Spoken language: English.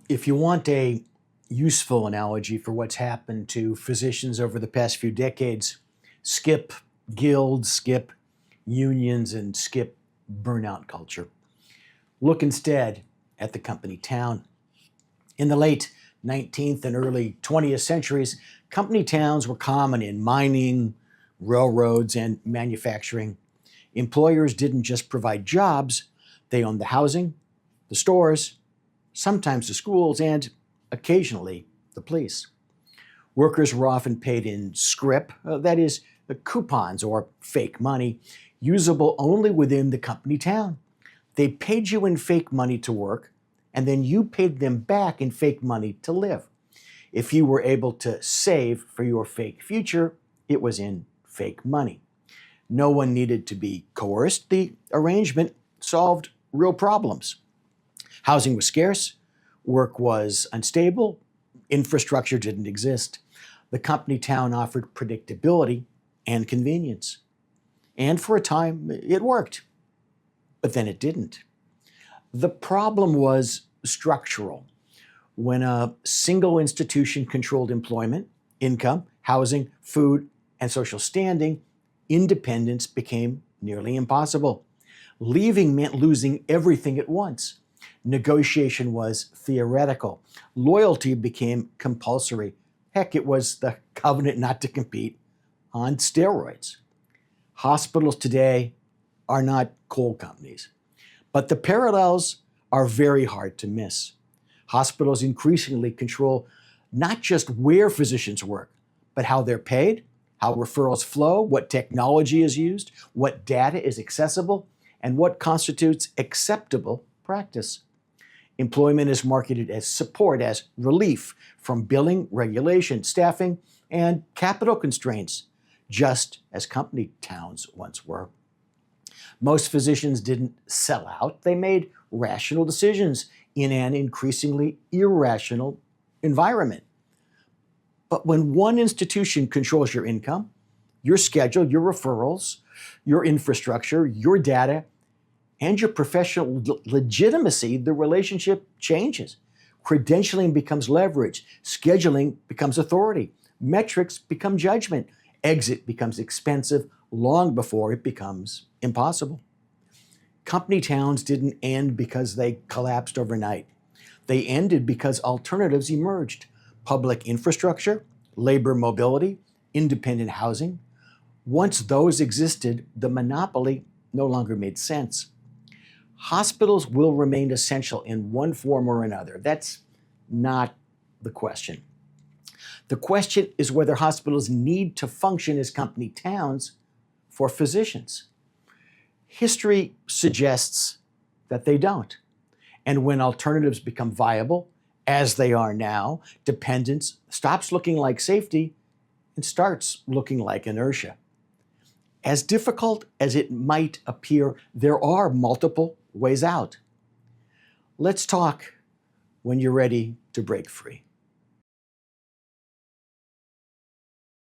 If you want a useful analogy for what's happened to physicians over the past few decades, skip guilds, skip unions, and skip burnout culture. Look instead at the company town. In the late 19th and early 20th centuries, company towns were common in mining, railroads, and manufacturing. Employers didn't just provide jobs, they owned the housing, the stores, sometimes the schools, and occasionally the police. Workers were often paid in scrip, that is, the coupons or fake money, usable only within the company town. They paid you in fake money to work, and then you paid them back in fake money to live. If you were able to save for your fake future, it was in fake money. No one needed to be coerced. The arrangement solved real problems. Housing was scarce, work was unstable, infrastructure didn't exist. The company town offered predictability and convenience. And for a time, it worked. But then it didn't. The problem was structural. When a single institution controlled employment, income, housing, food, and social standing, independence became nearly impossible. Leaving meant losing everything at once. Negotiation was theoretical. Loyalty became compulsory. Heck, it was the covenant not to compete on steroids. Hospitals today are not coal companies, but the parallels are very hard to miss. Hospitals increasingly control not just where physicians work, but how they're paid, how referrals flow, what technology is used, what data is accessible, and what constitutes acceptable practice. Employment is marketed as support, as relief from billing, regulation, staffing, and capital constraints, just as company towns once were. Most physicians didn't sell out. They made rational decisions in an increasingly irrational environment. But when one institution controls your income, your schedule, your referrals, your infrastructure, your data, and your professional legitimacy, the relationship changes. Credentialing becomes leverage. Scheduling becomes authority. Metrics become judgment. Exit becomes expensive long before it becomes impossible. Company towns didn't end because they collapsed overnight. They ended because alternatives emerged. Public infrastructure, labor mobility, independent housing. Once those existed, the monopoly no longer made sense. Hospitals will remain essential in one form or another. That's not the question. The question is whether hospitals need to function as company towns for physicians. History suggests that they don't. And when alternatives become viable, as they are now, dependence stops looking like safety and starts looking like inertia. As difficult as it might appear, there are multiple ways out. Let's talk when you're ready to break free.